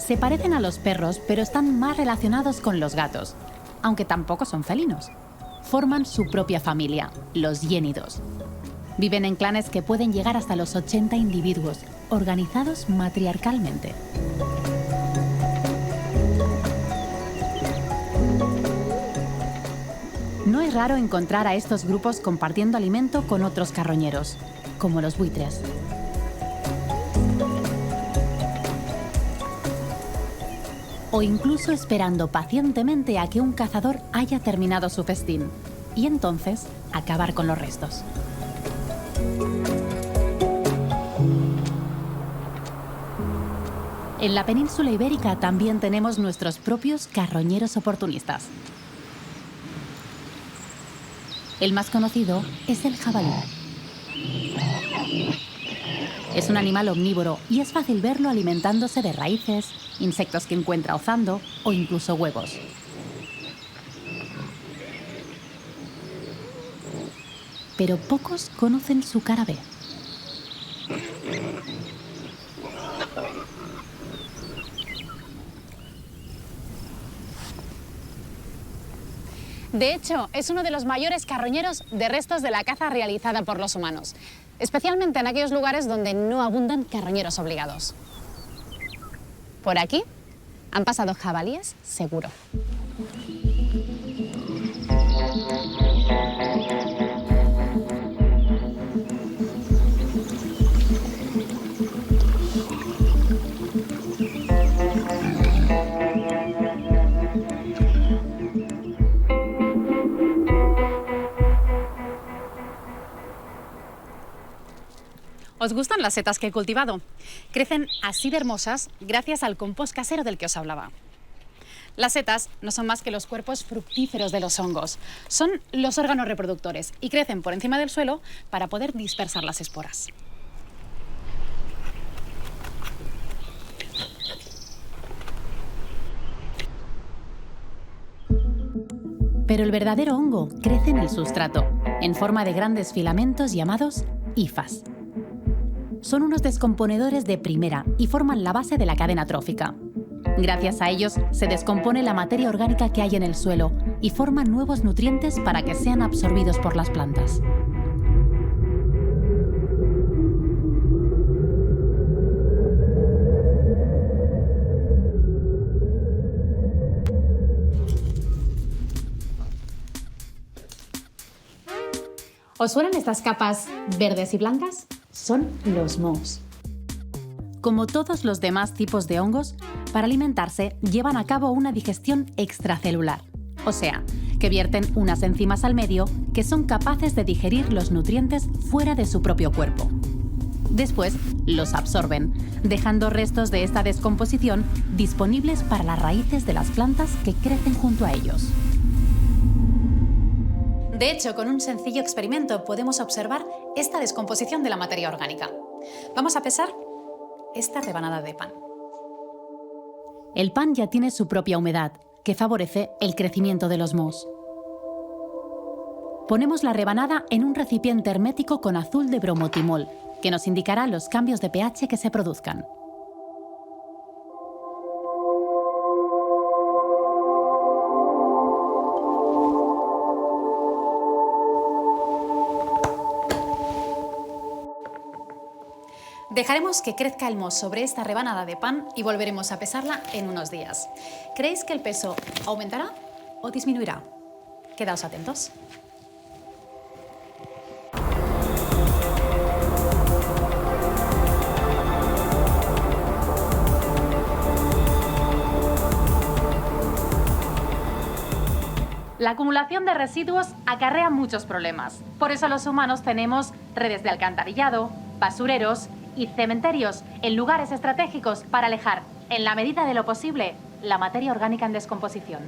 Se parecen a los perros, pero están más relacionados con los gatos, aunque tampoco son felinos. Forman su propia familia, los hiénidos. Viven en clanes que pueden llegar hasta los 80 individuos, organizados matriarcalmente. No es raro encontrar a estos grupos compartiendo alimento con otros carroñeros, como los buitres. O incluso esperando pacientemente a que un cazador haya terminado su festín, y entonces acabar con los restos. En la península ibérica también tenemos nuestros propios carroñeros oportunistas. El más conocido es el jabalí. Es un animal omnívoro y es fácil verlo alimentándose de raíces, insectos que encuentra ozando o incluso huevos. Pero pocos conocen su cara B. De hecho, es uno de los mayores carroñeros de restos de la caza realizada por los humanos, especialmente en aquellos lugares donde no abundan carroñeros obligados. Por aquí han pasado jabalíes seguro. ¿Os gustan las setas que he cultivado? Crecen así de hermosas gracias al compost casero del que os hablaba. Las setas no son más que los cuerpos fructíferos de los hongos. Son los órganos reproductores y crecen por encima del suelo para poder dispersar las esporas. Pero el verdadero hongo crece en el sustrato, en forma de grandes filamentos llamados hifas. Son unos descomponedores de primera y forman la base de la cadena trófica. Gracias a ellos se descompone la materia orgánica que hay en el suelo y forman nuevos nutrientes para que sean absorbidos por las plantas. ¿Os suenan estas capas verdes y blancas? Son los mohos. Como todos los demás tipos de hongos, para alimentarse llevan a cabo una digestión extracelular, o sea, que vierten unas enzimas al medio que son capaces de digerir los nutrientes fuera de su propio cuerpo. Después los absorben, dejando restos de esta descomposición disponibles para las raíces de las plantas que crecen junto a ellos. De hecho, con un sencillo experimento podemos observar esta descomposición de la materia orgánica. Vamos a pesar esta rebanada de pan. El pan ya tiene su propia humedad, que favorece el crecimiento de los mohos. Ponemos la rebanada en un recipiente hermético con azul de bromotimol, que nos indicará los cambios de pH que se produzcan. Dejaremos que crezca el moho sobre esta rebanada de pan y volveremos a pesarla en unos días. ¿Creéis que el peso aumentará o disminuirá? Quedaos atentos. La acumulación de residuos acarrea muchos problemas. Por eso los humanos tenemos redes de alcantarillado, basureros y cementerios en lugares estratégicos para alejar, en la medida de lo posible, la materia orgánica en descomposición.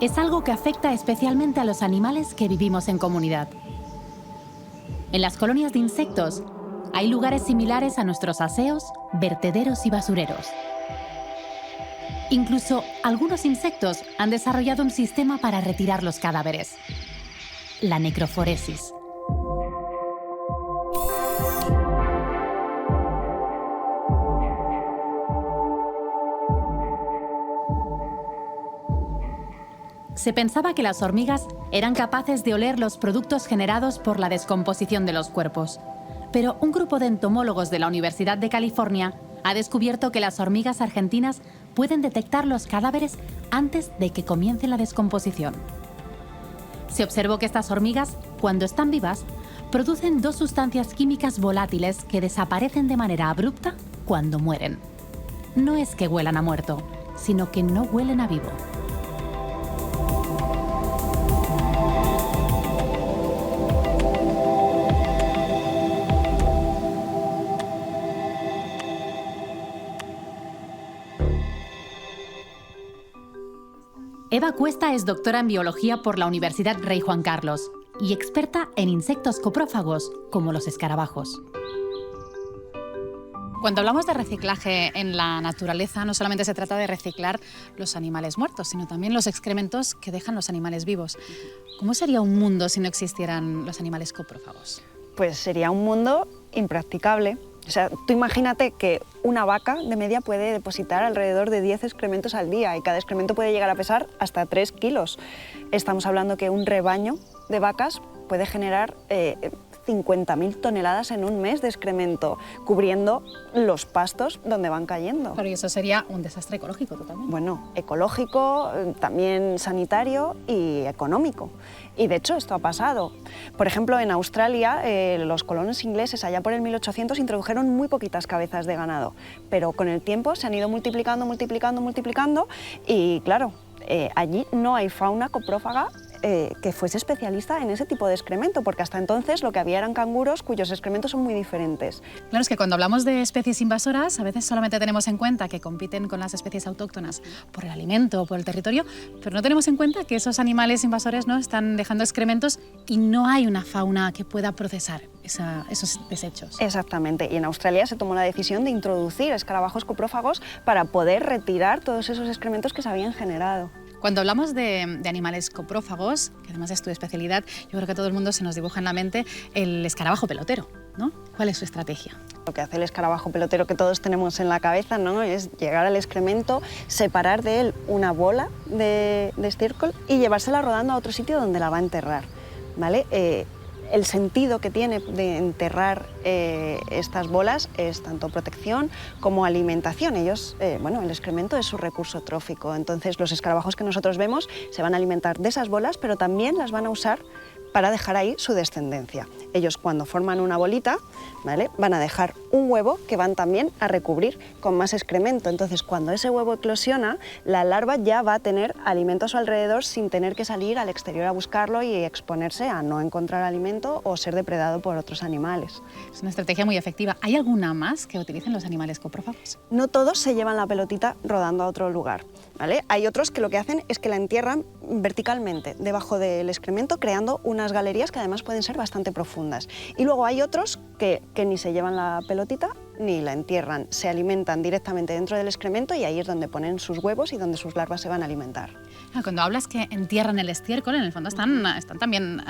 Es algo que afecta especialmente a los animales que vivimos en comunidad. En las colonias de insectos hay lugares similares a nuestros aseos, vertederos y basureros. Incluso algunos insectos han desarrollado un sistema para retirar los cadáveres: la necroforesis. Se pensaba que las hormigas eran capaces de oler los productos generados por la descomposición de los cuerpos. Pero un grupo de entomólogos de la Universidad de California ha descubierto que las hormigas argentinas pueden detectar los cadáveres antes de que comience la descomposición. Se observó que estas hormigas, cuando están vivas, producen dos sustancias químicas volátiles que desaparecen de manera abrupta cuando mueren. No es que huelan a muerto, sino que no huelen a vivo. Eva Cuesta es doctora en biología por la Universidad Rey Juan Carlos y experta en insectos coprófagos como los escarabajos. Cuando hablamos de reciclaje en la naturaleza, no solamente se trata de reciclar los animales muertos, sino también los excrementos que dejan los animales vivos. ¿Cómo sería un mundo si no existieran los animales coprófagos? Pues sería un mundo impracticable. O sea, tú imagínate que una vaca de media puede depositar alrededor de 10 excrementos al día y cada excremento puede llegar a pesar hasta 3 kilos. Estamos hablando que un rebaño de vacas puede generar 50.000 toneladas en un mes de excremento, cubriendo los pastos donde van cayendo. Claro, y eso sería un desastre ecológico totalmente. Bueno, ecológico, también sanitario y económico. Y de hecho esto ha pasado. Por ejemplo, en Australia, los colonos ingleses allá por el 1800 introdujeron muy poquitas cabezas de ganado, pero con el tiempo se han ido multiplicando y claro, allí no hay fauna coprófaga que fuese especialista en ese tipo de excremento, porque hasta entonces lo que había eran canguros cuyos excrementos son muy diferentes. Claro, es que cuando hablamos de especies invasoras, a veces solamente tenemos en cuenta que compiten con las especies autóctonas por el alimento o por el territorio, pero no tenemos en cuenta que esos animales invasores, ¿no?, están dejando excrementos y no hay una fauna que pueda procesar esos desechos. Exactamente, y en Australia se tomó la decisión de introducir escarabajos coprófagos para poder retirar todos esos excrementos que se habían generado. Cuando hablamos de animales coprófagos, que además es tu especialidad, yo creo que a todo el mundo se nos dibuja en la mente el escarabajo pelotero, ¿no? ¿Cuál es su estrategia? Lo que hace el escarabajo pelotero que todos tenemos en la cabeza, ¿no?, es llegar al excremento, separar de él una bola de estiércol y llevársela rodando a otro sitio donde la va a enterrar, ¿vale? El sentido que tiene de enterrar estas bolas es tanto protección como alimentación. Ellos, el excremento es su recurso trófico, entonces los escarabajos que nosotros vemos se van a alimentar de esas bolas, pero también las van a usar para dejar ahí su descendencia. Ellos, cuando forman una bolita, ¿vale?, van a dejar un huevo que van también a recubrir con más excremento. Entonces, cuando ese huevo eclosiona, la larva ya va a tener alimento a su alrededor sin tener que salir al exterior a buscarlo y exponerse a no encontrar alimento o ser depredado por otros animales. Es una estrategia muy efectiva. ¿Hay alguna más que utilicen los animales coprófagos? No todos se llevan la pelotita rodando a otro lugar, ¿vale? Hay otros que lo que hacen es que la entierran verticalmente debajo del excremento, creando unas galerías que además pueden ser bastante profundas. Y luego hay otros que ni se llevan la pelotita ni la entierran, se alimentan directamente dentro del excremento y ahí es donde ponen sus huevos y donde sus larvas se van a alimentar. Cuando hablas que entierran el estiércol, en el fondo están también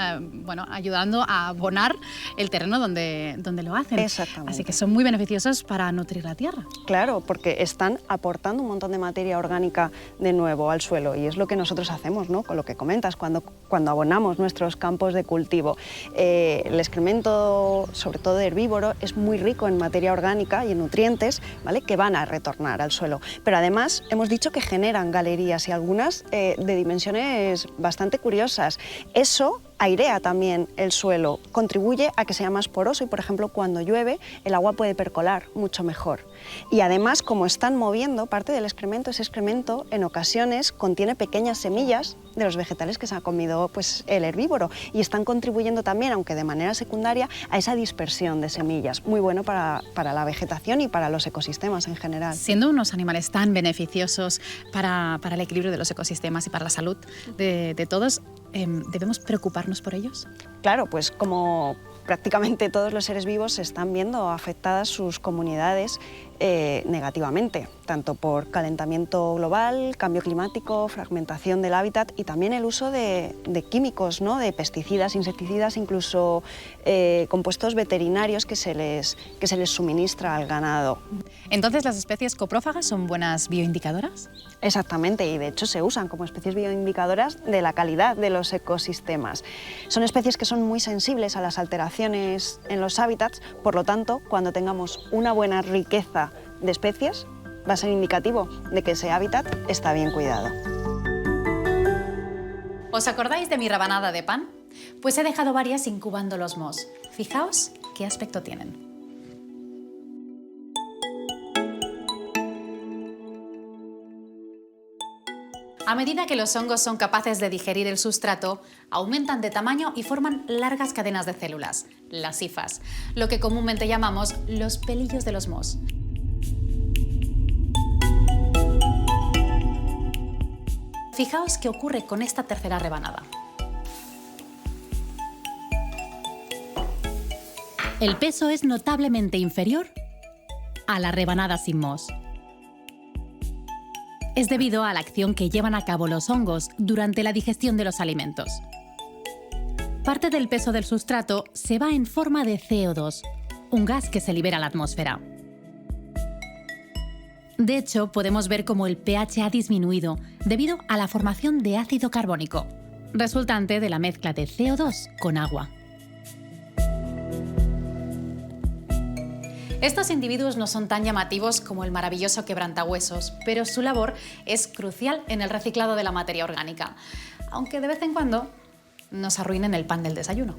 ayudando a abonar el terreno donde lo hacen. Exactamente. Así que son muy beneficiosos para nutrir la tierra. Claro, porque están aportando un montón de materia orgánica de nuevo al suelo y es lo que nosotros hacemos, ¿no?, con lo que comentas, cuando abonamos nuestros campos de cultivo. El excremento, sobre todo herbívoro, es muy rico en materia orgánica y en nutrientes, ¿vale?, que van a retornar al suelo. Pero además hemos dicho que generan galerías y algunas de dimensiones bastante curiosas. Eso airea también el suelo, contribuye a que sea más poroso y, por ejemplo, cuando llueve el agua puede percolar mucho mejor. Y además, como están moviendo parte del excremento, ese excremento en ocasiones contiene pequeñas semillas de los vegetales que se ha comido el herbívoro y están contribuyendo también, aunque de manera secundaria, a esa dispersión de semillas. Muy bueno para la vegetación y para los ecosistemas en general. Siendo unos animales tan beneficiosos para el equilibrio de los ecosistemas y para la salud de todos, ¿debemos preocuparnos por ellos? Claro, pues como prácticamente todos los seres vivos se están viendo afectadas sus comunidades negativamente, tanto por calentamiento global, cambio climático, fragmentación del hábitat y también el uso de químicos, ¿no? De pesticidas, insecticidas, incluso compuestos veterinarios que se les suministra al ganado. Entonces, ¿las especies coprófagas son buenas bioindicadoras? Exactamente, y de hecho se usan como especies bioindicadoras de la calidad de los ecosistemas. Son especies que son muy sensibles a las alteraciones en los hábitats, por lo tanto, cuando tengamos una buena riqueza de especies, va a ser indicativo de que ese hábitat está bien cuidado. ¿Os acordáis de mi rabanada de pan? Pues he dejado varias incubando los mohos. Fijaos qué aspecto tienen. A medida que los hongos son capaces de digerir el sustrato, aumentan de tamaño y forman largas cadenas de células, las hifas, lo que comúnmente llamamos los pelillos de los mohos. Fijaos qué ocurre con esta tercera rebanada. El peso es notablemente inferior a la rebanada sin mohos. Es debido a la acción que llevan a cabo los hongos durante la digestión de los alimentos. Parte del peso del sustrato se va en forma de CO2, un gas que se libera a la atmósfera. De hecho, podemos ver cómo el pH ha disminuido debido a la formación de ácido carbónico, resultante de la mezcla de CO2 con agua. Estos individuos no son tan llamativos como el maravilloso quebrantahuesos, pero su labor es crucial en el reciclado de la materia orgánica, aunque de vez en cuando nos arruinen el pan del desayuno.